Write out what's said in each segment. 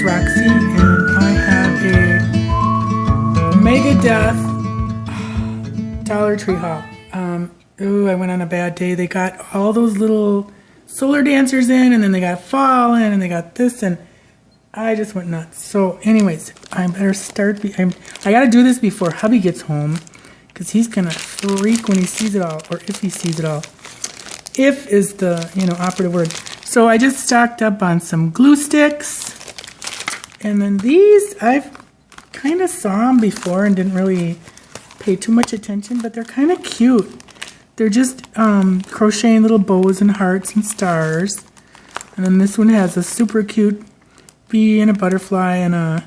Roxy, and I have a Megadeth Dollar Tree haul. I went on a bad day. They got all those little solar dancers in, and then they got fall in, and they got this, and I just went nuts. So anyways, I better start. I gotta do this before hubby gets home, because he's gonna freak when he sees it all, or if he sees it all. If is the, operative word. So I just stocked up on some glue sticks. And then these, I've kind of saw them before and didn't really pay too much attention, but they're kind of cute. They're just crocheting little bows and hearts and stars. And then this one has a super cute bee and a butterfly and a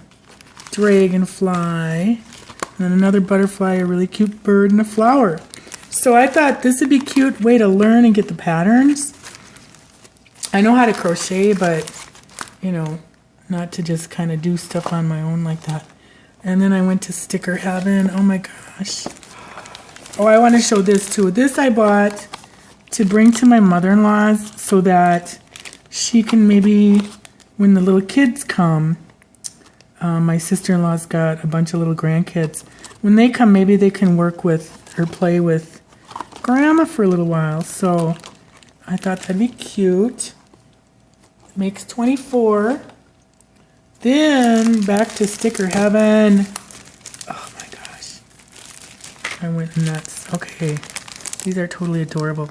dragonfly. And then another butterfly, a really cute bird, and a flower. So I thought this would be a cute way to learn and get the patterns. I know how to crochet, but, not to just kind of do stuff on my own like that. And then I went to Sticker Heaven. Oh my gosh. Oh, I want to show this too. This I bought to bring to my mother-in-law's so that she can maybe, when the little kids come, my sister-in-law's got a bunch of little grandkids. When they come, maybe they can work with or play with Grandma for a little while. So I thought that'd be cute. It makes 24. Then back to Sticker Heaven. Oh my gosh. I went nuts. Okay. These are totally adorable.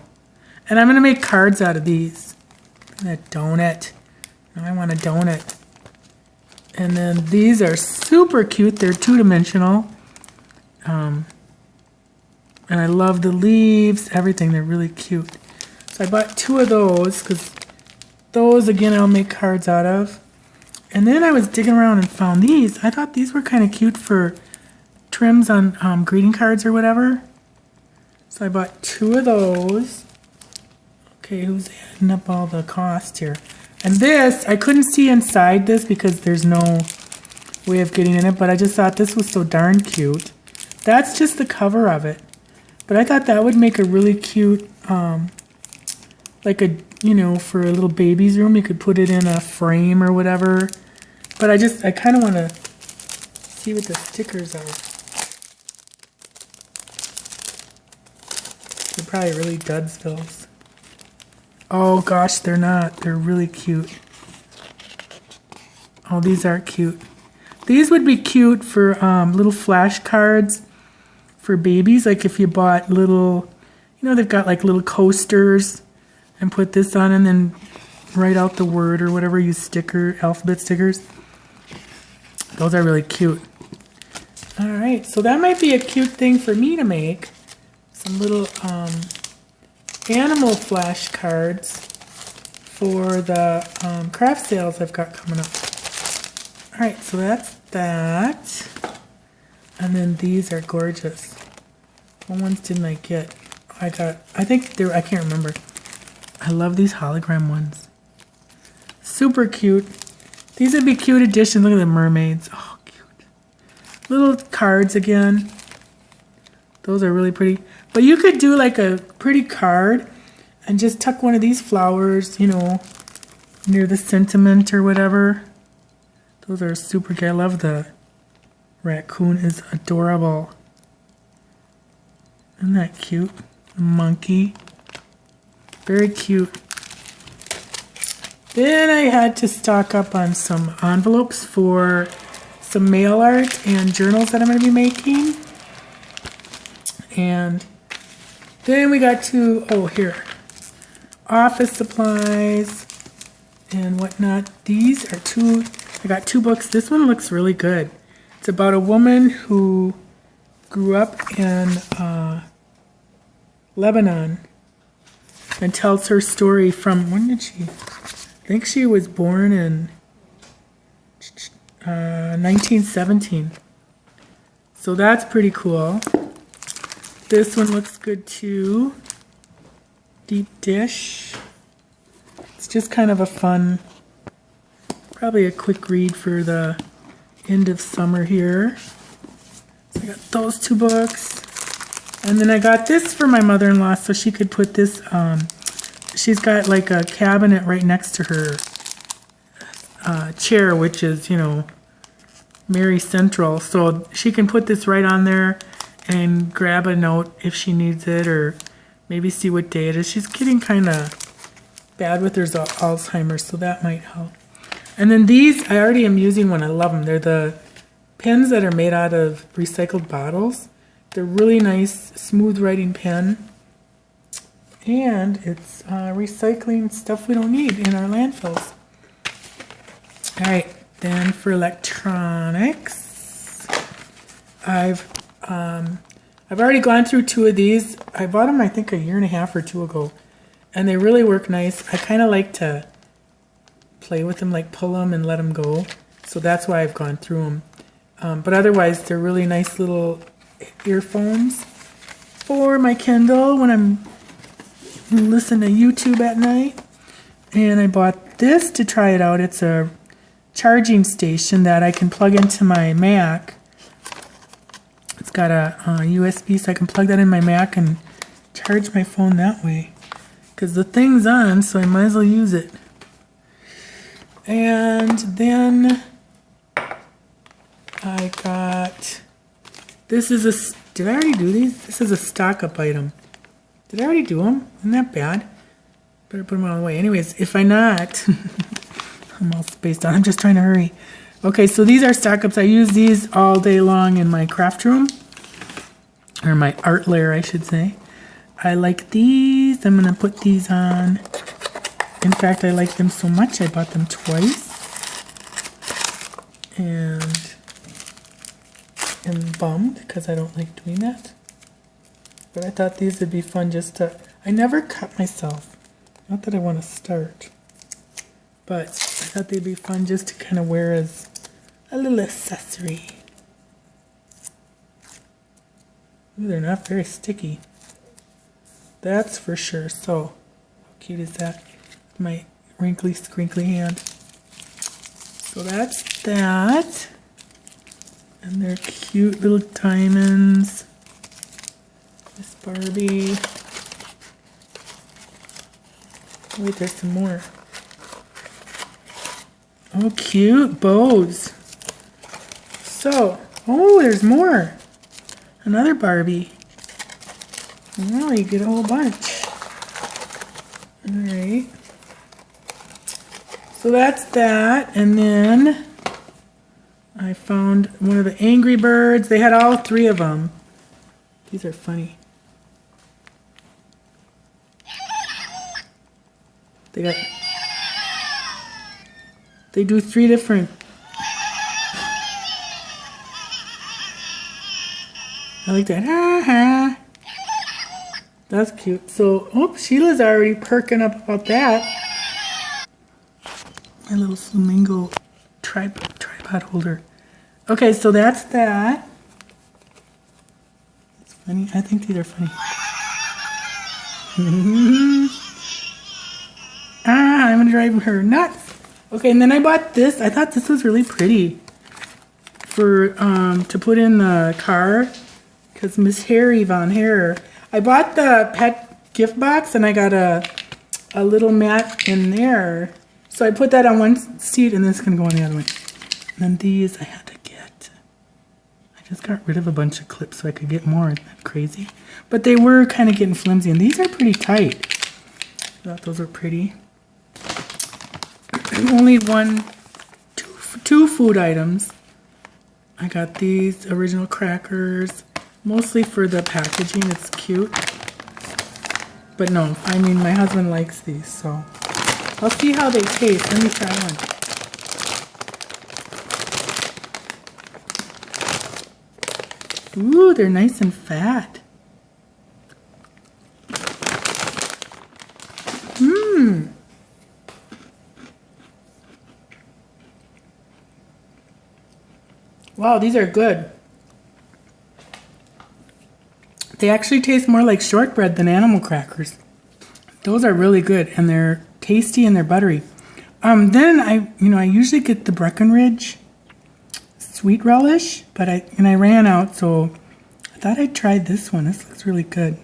And I'm going to make cards out of these. And a donut. Now I want a donut. And then these are super cute. They're two-dimensional. And I love the leaves, everything. They're really cute. So I bought 2 of those because those, again, I'll make cards out of. And then I was digging around and found these. I thought these were kind of cute for trims on greeting cards or whatever. So I bought 2 of those. Okay, who's adding up all the cost here? And this, I couldn't see inside this because there's no way of getting in it, but I just thought this was so darn cute. That's just the cover of it. But I thought that would make a really cute, like a, for a little baby's room. You could put it in a frame or whatever. But I kind of want to see what the stickers are. They're probably really Dudsvilles. Oh gosh, they're not. They're really cute. Oh, these are cute. These would be cute for little flashcards for babies. Like if you bought little, they've got like little coasters and put this on and then write out the word or whatever, use alphabet stickers. Those are really cute. All right, so that might be a cute thing for me to make. Some little animal flashcards for the craft sales I've got coming up. All right, so that's that. And then these are gorgeous. What ones didn't I get? I think I can't remember. I love these hologram ones. Super cute. These would be cute additions. Look at the mermaids. Oh, cute. Little cards again. Those are really pretty. But you could do like a pretty card and just tuck one of these flowers, near the sentiment or whatever. Those are super cute. I love the raccoon is adorable. Isn't that cute? The monkey. Very cute. Then I had to stock up on some envelopes for some mail art and journals that I'm going to be making. And then we got to, office supplies and whatnot. These are I got 2 books. This one looks really good. It's about a woman who grew up in Lebanon and tells her story from, when did she? I think she was born in 1917. So that's pretty cool. This one looks good too. Deep dish. It's just kind of a fun, probably a quick read for the end of summer here. So I got those 2 books. And then I got this for my mother-in-law so she could put this, she's got like a cabinet right next to her chair, which is, you know, Mary Central. So she can put this right on there and grab a note if she needs it, or maybe see what day it is. She's getting kind of bad with her Alzheimer's, so that might help. And then these, I already am using one. I love them. They're the pens that are made out of recycled bottles. They're really nice, smooth writing pen. And it's recycling stuff we don't need in our landfills. All right, then for electronics, I've already gone through 2 of these. I bought them, I think, a year and a half or 2 ago, and they really work nice. I kind of like to play with them, like pull them and let them go. So that's why I've gone through them. But otherwise, they're really nice little earphones for my Kindle when I'm listening to YouTube at night. And I bought this to try it out. It's a charging station that I can plug into my Mac. It's got a USB, so I can plug that in my Mac and charge my phone that way. Because the thing's on, so I might as well use it. And then I got, this is a, did I already do these? This is a stock-up item. Did I already do them? Isn't that bad? Better put them out of the way. Anyways, if I not, I'm all spaced out. I'm just trying to hurry. Okay, so these are stock-ups. I use these all day long in my craft room. Or my art lair, I should say. I like these. I'm going to put these on. In fact, I like them so much, I bought them twice. And I'm bummed because I don't like doing that. But I thought these would be fun just to... I never cut myself. Not that I want to start. But I thought they'd be fun just to kind of wear as a little accessory. Ooh, they're not very sticky. That's for sure. So, how cute is that? My wrinkly, scrinkly hand. So that's that. And they're cute little diamonds. This Barbie. Wait, there's some more. Oh, cute bows. So, oh, there's more. Another Barbie. Wow, you get a whole bunch. Alright. So that's that. And then I found one of the Angry Birds. They had all 3 of them. These are funny. They do 3 different. I like that. Ha ha. That's cute. So, oh, Sheila's already perking up about that. My little flamingo tripod holder. Okay, so that's that. It's funny. I think these are funny. I'm driving her nuts. Okay, and then I bought this. I thought this was really pretty for to put in the car because Miss Harry Von Hair. I bought the pet gift box and I got a little mat in there. So I put that on one seat and this can go on the other one. And then these I had to get. I just got rid of a bunch of clips so I could get more. Isn't that crazy? But they were kind of getting flimsy and these are pretty tight. I thought those were pretty. Only two food items. I got these original crackers, mostly for the packaging. It's cute. But no, I mean, my husband likes these, so I'll see how they taste. Let me try one. Ooh, they're nice and fat. Mmm. Wow, these are good. They actually taste more like shortbread than animal crackers. Those are really good, and they're tasty and they're buttery. Then I usually get the Breckenridge sweet relish, but I ran out, so I thought I'd try this one. This looks really good.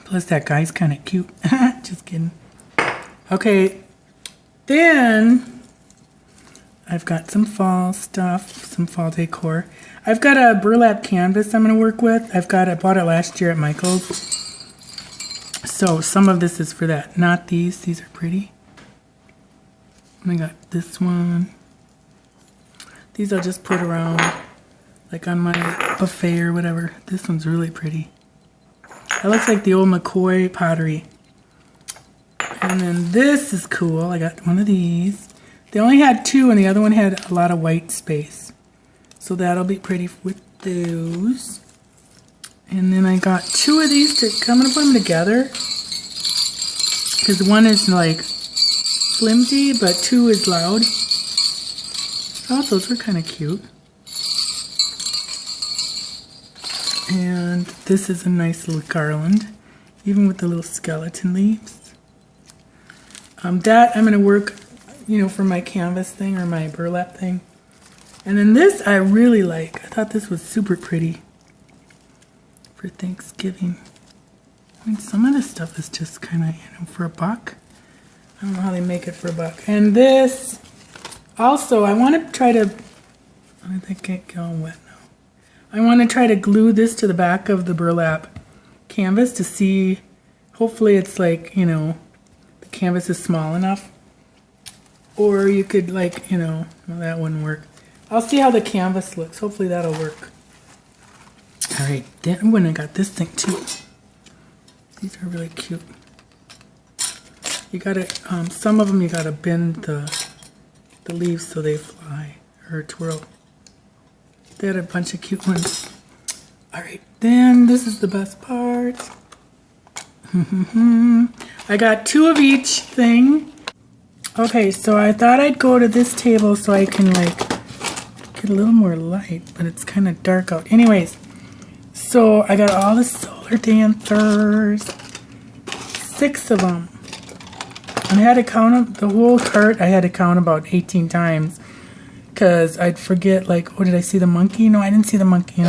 Plus that guy's kind of cute. Just kidding. Okay, Then I've got some fall stuff, some fall decor. I've got a burlap canvas I'm going to work with. I bought it last year at Michael's. So some of this is for that. Not these. These are pretty. And I got this one. These I'll just put around, like on my buffet or whatever. This one's really pretty. That looks like the old McCoy pottery. And then this is cool. I got one of these. They only had 2 and the other one had a lot of white space. So that'll be pretty with those. And then I got 2 of these I'm going to put them together. Because one is like flimsy, but 2 is loud. Oh, those were kind of cute. And this is a nice little garland, even with the little skeleton leaves. That I'm going to work, for my canvas thing or my burlap thing. And then this I really like. I thought this was super pretty for Thanksgiving. I mean, some of this stuff is just kind of, for $1. I don't know how they make it for $1. And this, also, I want to try to, I think it get all wet now. I want to try to glue this to the back of the burlap canvas to see, hopefully it's like, the canvas is small enough. Or you could like, well, that wouldn't work. I'll see how the canvas looks. Hopefully that'll work. All right, then when I got this thing too. These are really cute. You gotta, some of them you gotta bend the leaves so they fly or twirl. They had a bunch of cute ones. All right, then this is the best part. I got 2 of each thing. Okay, so I thought I'd go to this table so I can like get a little more light, but it's kind of dark out. Anyways, so I got all the Solar Dancers, 6 of them. And I had to count them, the whole cart I had to count about 18 times because I'd forget like, oh, did I see the monkey? No, I didn't see the monkey,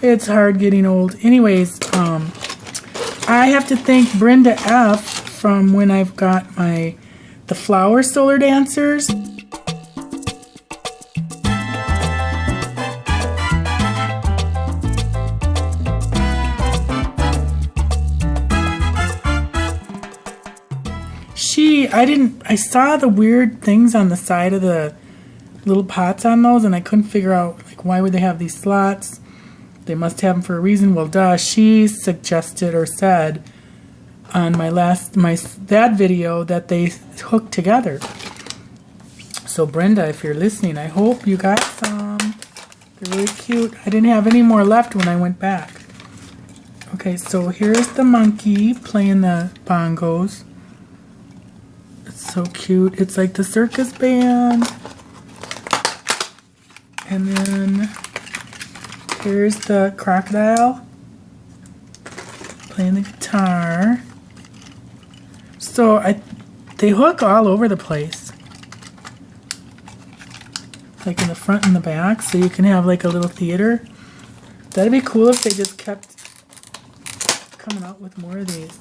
It's hard getting old. Anyways, I have to thank Brenda F. from when I've got the flower Solar Dancers. I saw the weird things on the side of the little pots on those, and I couldn't figure out, like, why would they have these slots? They must have them for a reason. Well, duh, she suggested or said on that video that they hook together. So Brenda, if you're listening, I hope you got some. They're really cute. I didn't have any more left when I went back. Okay, so here's the monkey playing the bongos. It's so cute. It's like the circus band. And then here's the crocodile playing the guitar. So they hook all over the place. Like in the front and the back, so you can have like a little theater. That'd be cool if they just kept coming out with more of these.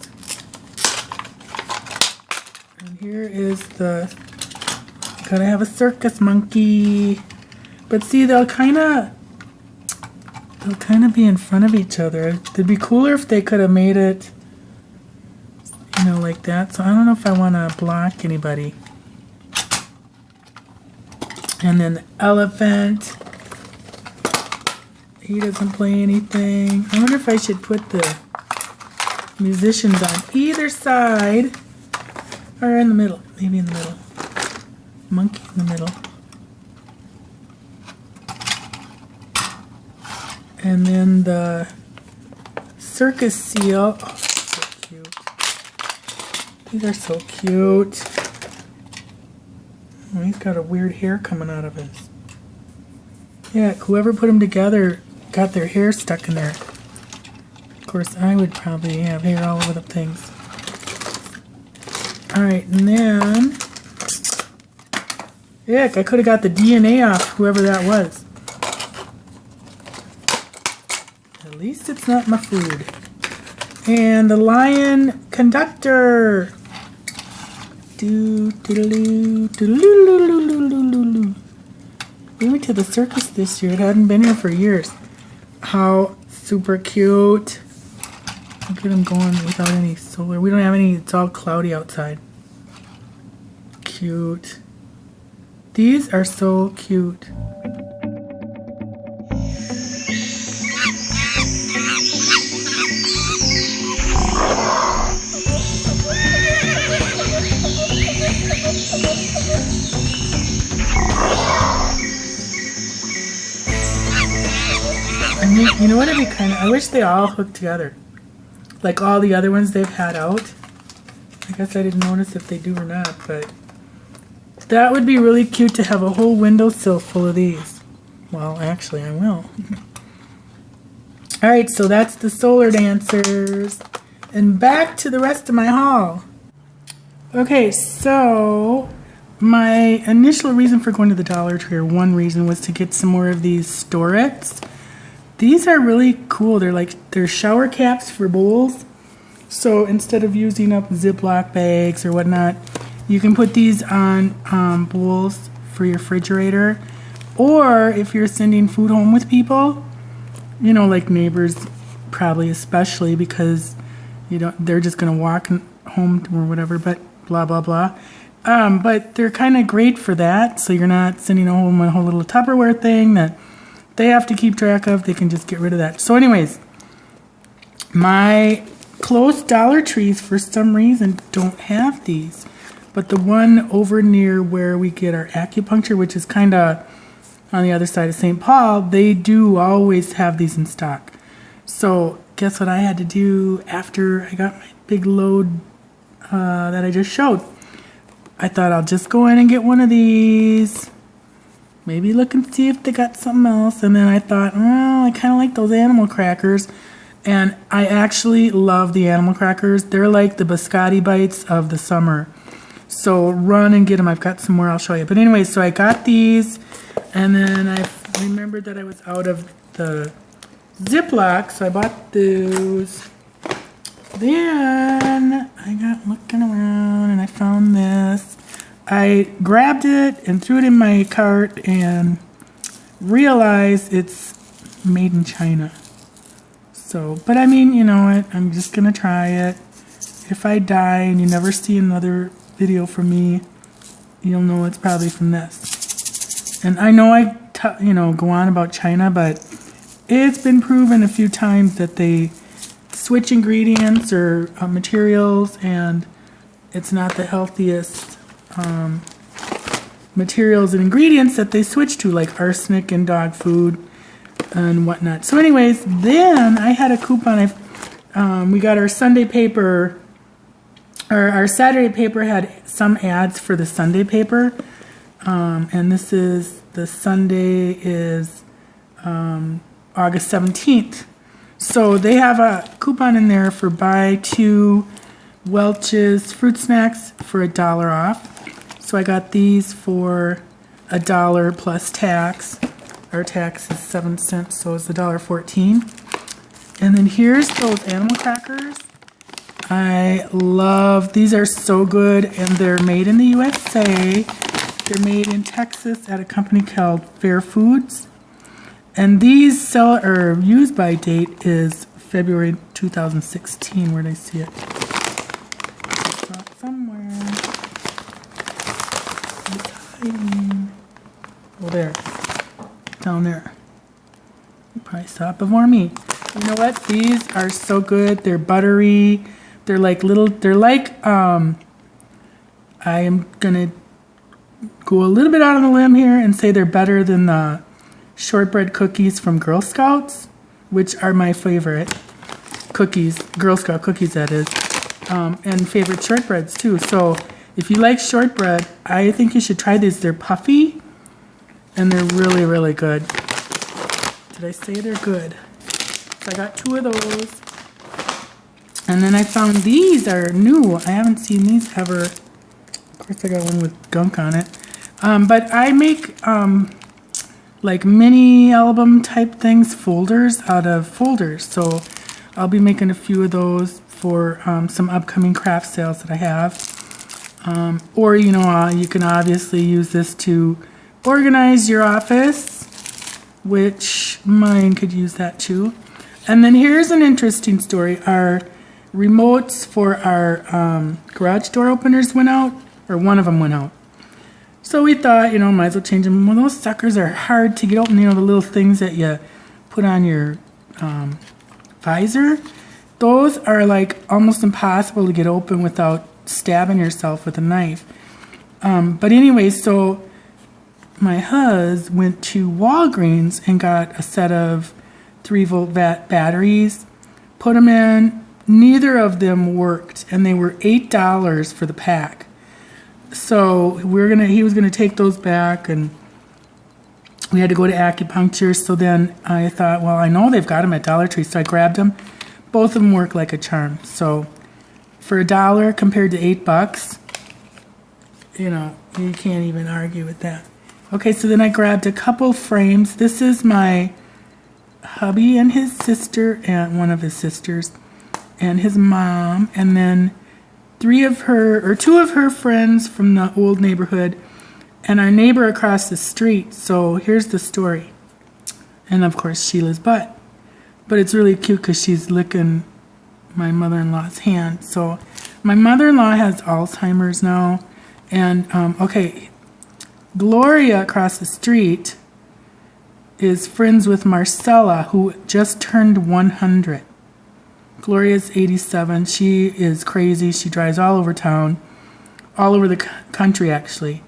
And here is gotta have a circus monkey. But see, they'll kind of be in front of each other. It'd be cooler if they could have made it, like that. So I don't know if I want to block anybody. And then the elephant. He doesn't play anything. I wonder if I should put the musicians on either side. Or in the middle. Maybe in the middle. Monkey in the middle. And then the circus seal. Oh, so cute. These are so cute. Oh, he's got a weird hair coming out of his. Yeah, whoever put them together got their hair stuck in there. Of course, I would probably have hair all over the things. Alright, and then... Heck, I could have got the DNA off whoever that was. At least it's not my food. And the lion conductor. We went to the circus this year. It hadn't been here for years. How super cute. Look at them going without any solar. We don't have any. It's all cloudy outside. Cute. These are so cute. I mean, you know what it'd be kind of, I wish they all hooked together. Like all the other ones they've had out. I guess I didn't notice if they do or not, but that would be really cute to have a whole windowsill full of these. Well, actually, I will. Alright, so that's the Solar Dancers. And back to the rest of my haul. Okay, so my initial reason for going to the Dollar Tree, or one reason, was to get some more of these storets. These are really cool. They're shower caps for bowls. So instead of using up Ziploc bags or whatnot, you can put these on bowls for your refrigerator. Or if you're sending food home with people, you know, like neighbors probably especially, because they're just gonna walk home or whatever, but blah blah blah. But they're kind of great for that, so you're not sending home a whole little Tupperware thing that they have to keep track of. They can just get rid of that. So anyways, my close Dollar Trees for some reason don't have these, but the one over near where we get our acupuncture, which is kind of on the other side of St. Paul, they do always have these in stock. So guess what I had to do after I got my big load that I just showed? I thought I'll just go in and get one of these. Maybe look and see if they got something else. And then I thought, well, I kind of like those animal crackers. And I actually love the animal crackers. They're like the biscotti bites of the summer. So run and get them. I've got some more I'll show you. But anyway, so I got these. And then I remembered that I was out of the Ziploc. So I bought those. Then I got looking around and I found this. I grabbed it and threw it in my cart and realized it's made in China. So, but I mean, you know what? I'm just gonna try it. If I die and you never see another video from me, you'll know it's probably from this. And I know I go on about China, but it's been proven a few times that they switch ingredients or materials, and it's not the healthiest materials and ingredients that they switch to, like arsenic and dog food and whatnot. So anyways, then I had a coupon. We got our Sunday paper, or our Saturday paper had some ads for the Sunday paper, and this is, the Sunday is August 17th. So they have a coupon in there for buy 2 Welch's fruit snacks for $1 off. So I got these for $1 plus tax. Our tax is 7 cents, so it's $1.14. And then here's those animal crackers. I love, these are so good, and they're made in the USA. They're made in Texas at a company called Fair Foods. And these use by date is February 2016. Where did I see it? I saw it somewhere. It's hiding. Oh, there. Down there. You probably saw it before me. You know what? These are so good. They're buttery. They're like I am gonna go a little bit out on the limb here and say they're better than the shortbread cookies from Girl Scouts, which are my favorite cookies, Girl Scout cookies that is, and favorite shortbreads too. So if you like shortbread, I think you should try these. They're puffy and they're really, really good. Did I say they're good? So I got 2 of those. And then I found these are new. I haven't seen these ever. Of course I got one with gunk on it. But I make like mini album type things, folders out of folders. So I'll be making a few of those for some upcoming craft sales that I have. Or, you know, you can obviously use this to organize your office, which mine could use that too. And then here's an interesting story. Our remotes for our garage door openers went out, or one of them went out. So we thought, you know, might as well change them. Well, those suckers are hard to get open. You know, the little things that you put on your visor. Those are like almost impossible to get open without stabbing yourself with a knife. But anyway, so my husband went to Walgreens and got a set of 3-volt batteries, put them in. Neither of them worked, and they were $8 for the pack. So he was gonna take those back, and we had to go to acupuncture. So then I thought, well, I know they've got them at Dollar Tree, so I grabbed them. Both of them work like a charm. So for $1 compared to $8, you know, you can't even argue with that. Okay, so then I grabbed a couple frames. This is my hubby and his sister, and one of his sisters, and his mom, and then 2 of her friends from the old neighborhood, and our neighbor across the street. So here's the story. And of course Sheila's butt. But it's really cute because she's licking my mother-in-law's hand. So my mother-in-law has Alzheimer's now. And, okay, Gloria across the street is friends with Marcella, who just turned 100. Gloria's 87. She is crazy. She drives all over town, all over the country, actually.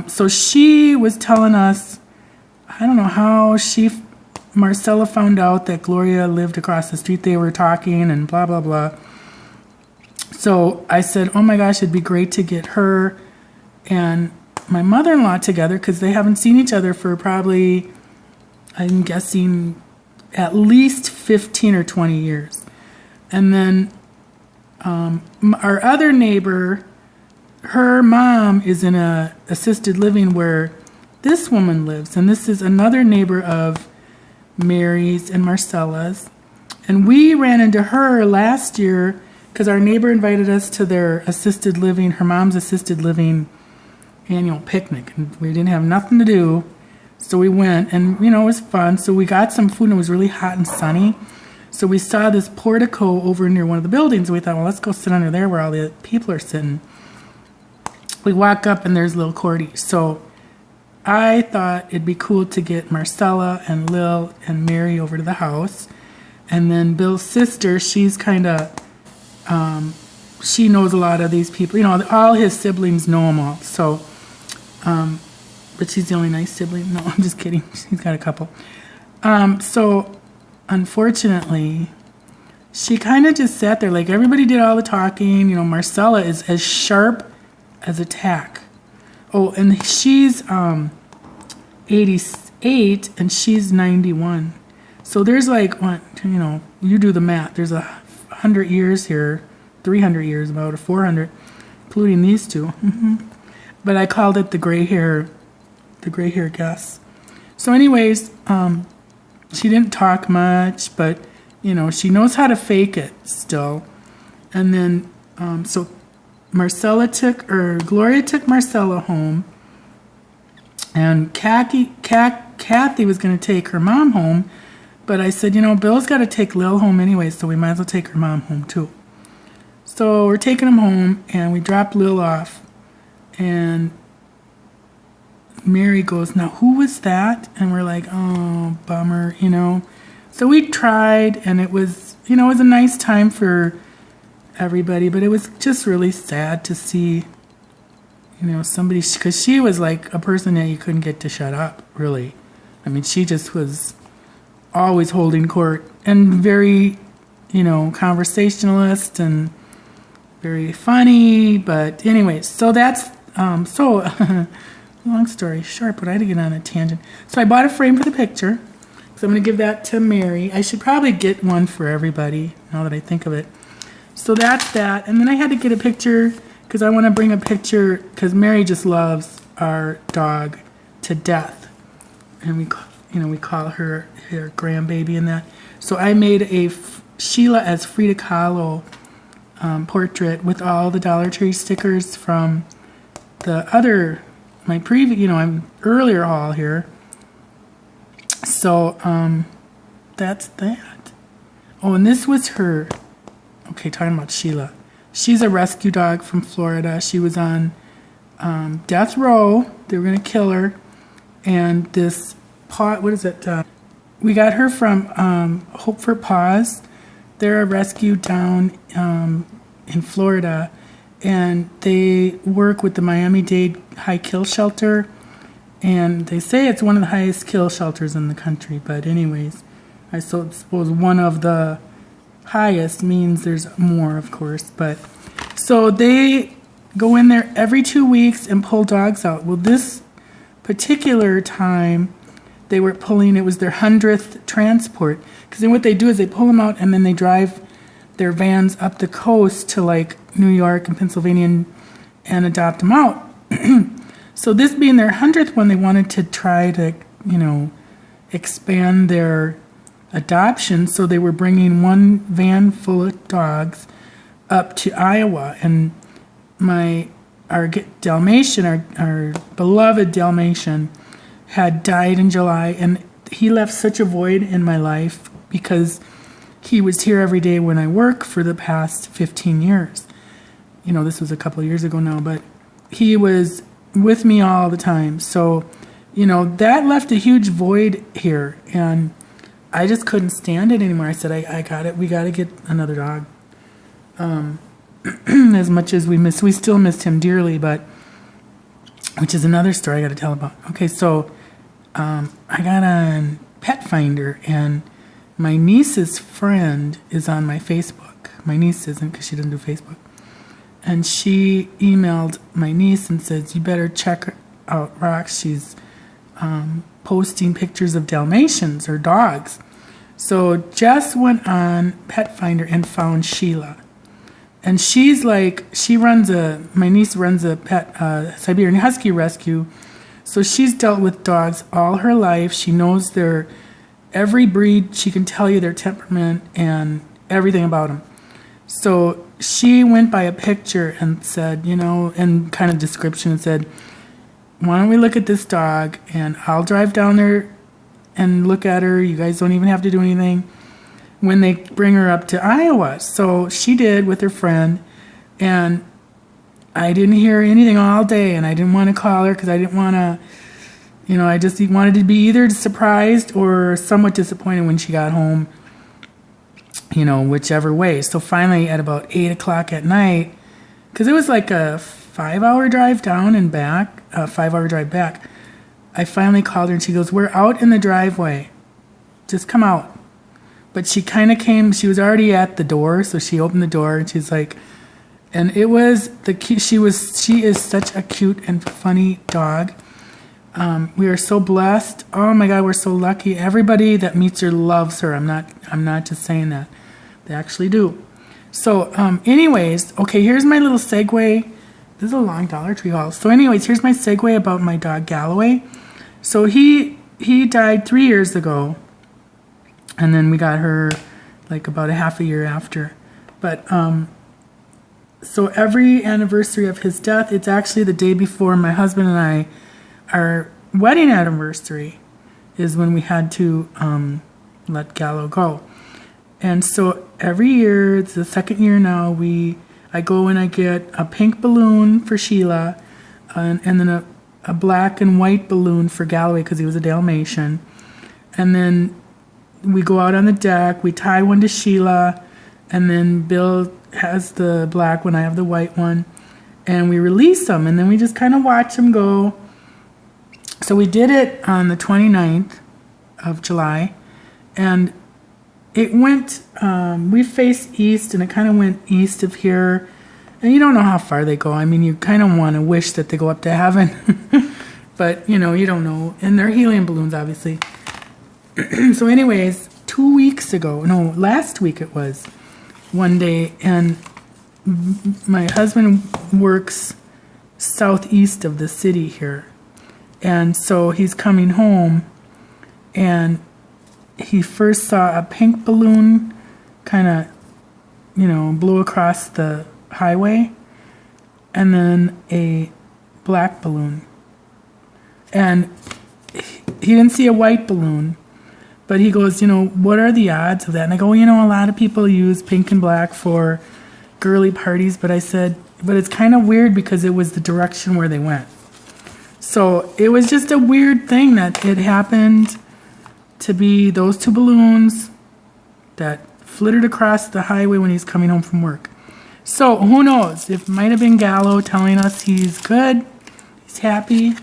So she was telling us, I don't know how Marcella found out that Gloria lived across the street. They were talking and blah, blah, blah. So I said, oh my gosh, it'd be great to get her and my mother-in-law together, because they haven't seen each other for probably, I'm guessing, at least 15 or 20 years. And then our other neighbor, her mom is in a assisted living where this woman lives. And this is another neighbor of Mary's and Marcella's. And we ran into her last year because our neighbor invited us to their assisted living, her mom's assisted living annual picnic. And we didn't have nothing to do, so we went, and, you know, it was fun. So we got some food, and it was really hot and sunny. So we saw this portico over near one of the buildings. We thought, well, let's go sit under there where all the people are sitting. We walk up, and there's little Cordy. So I thought it'd be cool to get Marcella and Lil and Mary over to the house. And then Bill's sister, she's kind of, she knows a lot of these people. You know, all his siblings know them all. So, but she's the only nice sibling. No, I'm just kidding. She's got a couple. So, unfortunately, she kind of just sat there. Like, everybody did all the talking. You know, Marcella is as sharp as a tack. Oh, and she's 88, and she's 91. So there's like, what, you know, you do the math. There's 100 years here, 300 years about, or 400, including these two. But I called it the gray hair guess. So anyways, she didn't talk much, but, you know, she knows how to fake it still. And then, so Gloria took Marcella home, and Kathy was going to take her mom home, but I said, you know, Bill's got to take Lil home anyway, so we might as well take her mom home too. So we're taking them home, and we dropped Lil off, and Mary goes, now who was that? And we're like, oh, bummer, you know. So we tried, and it was, you know, it was a nice time for everybody, but it was just really sad to see, you know, somebody, because she was like a person that you couldn't get to shut up, really. I mean, she just was always holding court, and very, you know, conversationalist and very funny. But anyways, so that's long story short, but I had to get on a tangent. So I bought a frame for the picture, so I'm going to give that to Mary. I should probably get one for everybody now that I think of it. So that's that. And then I had to get a picture because I want to bring a picture, because Mary just loves our dog to death, and we call her grandbaby and that. So I made a Sheila as Frida Kahlo portrait with all the Dollar Tree stickers from the other, my previous, earlier haul here. So, that's that. Oh, and this was her. Okay, talking about Sheila. She's a rescue dog from Florida. She was on death row. They were going to kill her. And this what is it? We got her from Hope for Paws. They're a rescue down in Florida. And they work with the Miami-Dade High Kill Shelter. And they say it's one of the highest kill shelters in the country. But anyways, I suppose one of the highest means there's more, of course. But so they go in there every 2 weeks and pull dogs out. Well, this particular time they were pulling, it was their 100th transport. Because then what they do is they pull them out and then they drive their vans up the coast to like New York and Pennsylvania and adopt them out. So this being their 100th one, they wanted to try to, expand their adoption. So they were bringing one van full of dogs up to Iowa. And our Dalmatian, our beloved Dalmatian, had died in July. And he left such a void in my life because he was here every day when I work for the past 15 years. This was a couple of years ago now, but he was with me all the time. So, that left a huge void here, and I just couldn't stand it anymore. I said, I got it. We got to get another dog. As much as we still missed him dearly, but, which is another story I got to tell about. Okay, so I got on Pet Finder, and my niece's friend is on my Facebook. My niece isn't because she doesn't do Facebook. And she emailed my niece and says, you better check out Rox. She's posting pictures of Dalmatians or dogs. So Jess went on Pet Finder and found Sheila. And she's like, my niece runs a pet Siberian Husky rescue. So she's dealt with dogs all her life. She knows every breed. She can tell you their temperament and everything about them. So she went by a picture and said, and kind of description, and said, why don't we look at this dog, and I'll drive down there and look at her. You guys don't even have to do anything when they bring her up to Iowa. So she did with her friend, and I didn't hear anything all day, and I didn't want to call her because I didn't want to, I just wanted to be either surprised or somewhat disappointed when she got home. Whichever way. So finally at about 8 o'clock at night, because it was like a 5-hour drive down and back, a 5-hour drive back, I finally called her and she goes, we're out in the driveway. Just come out. But she kind of came, she was already at the door, so she opened the door and she's like, and it was she is such a cute and funny dog. We are so blessed. Oh my God, we're so lucky. Everybody that meets her loves her. I'm not just saying that. They actually do. So, anyways, okay, here's my little segue. This is a long Dollar Tree haul. So anyways, here's my segue about my dog Galloway. So he died 3 years ago. And then we got her like about a half a year after. But, so every anniversary of his death, it's actually the day before my husband and I, our wedding anniversary is when we had to let Gallo go. And so every year, it's the second year now, I go and I get a pink balloon for Sheila and then a black and white balloon for Galloway because he was a Dalmatian. And then we go out on the deck, we tie one to Sheila, and then Bill has the black one, I have the white one, and we release them, and then we just kind of watch them go. So we did it on the 29th of July, and it went, we faced east, and it kind of went east of here, and you don't know how far they go. I mean, you kind of want to wish that they go up to heaven, but, you don't know, and they're helium balloons, obviously. So anyways, last week it was, one day, and my husband works southeast of the city here. And so he's coming home, and he first saw a pink balloon kind of blue across the highway, and then a black balloon. And he didn't see a white balloon, but he goes, what are the odds of that? And I go, a lot of people use pink and black for girly parties, but I said, but it's kind of weird because it was the direction where they went. So it was just a weird thing that it happened to be those two balloons that flittered across the highway when he's coming home from work. So who knows? It might have been Gallo telling us he's good, he's happy,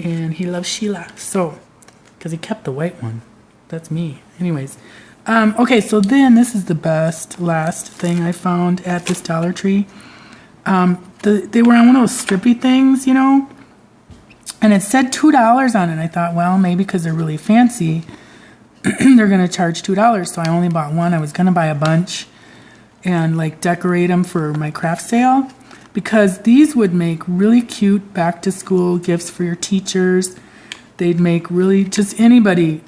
and he loves Sheila. So, because he kept the white one. That's me. Anyways. Okay, so then this is the last thing I found at this Dollar Tree. They were on one of those strippy things, and it said $2 on it. I thought, well, maybe because they're really fancy, they're going to charge $2. So I only bought one. I was going to buy a bunch and decorate them for my craft sale, because these would make really cute back to school gifts for your teachers. They'd make really just anybody.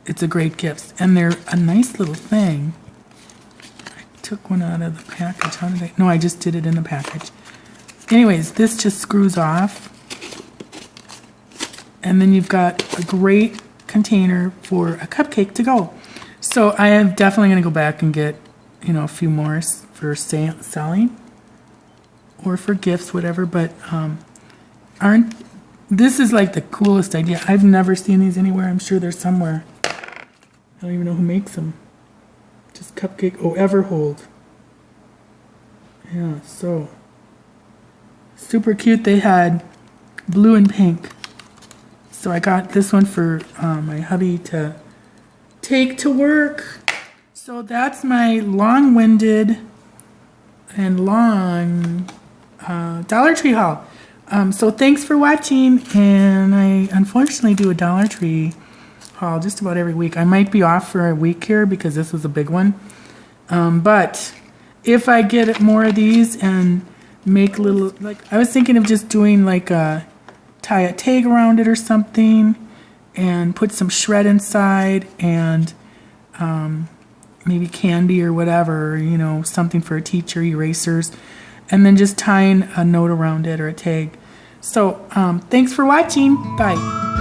It's a great gift, and they're a nice little thing. I took one out of the package. How did I? No, I just did it in the package. Anyways, this just screws off, and then you've got a great container for a Cupcake-To-Go. So I am definitely going to go back and get, a few more for selling or for gifts, whatever. But this is the coolest idea. I've never seen these anywhere. I'm sure they're somewhere. I don't even know who makes them. Just Cupcake. Oh, Everhold. Yeah, so super cute. They had blue and pink. So I got this one for my hubby to take to work. So that's my long-winded and long Dollar Tree haul. So thanks for watching. And I unfortunately do a Dollar Tree haul just about every week. I might be off for a week here because this was a big one. But if I get more of these and make little, I was thinking of just doing tie a tag around it or something and put some shred inside and maybe candy or whatever, something for a teacher, erasers, and then just tying a note around it or a tag. So thanks for watching. Bye.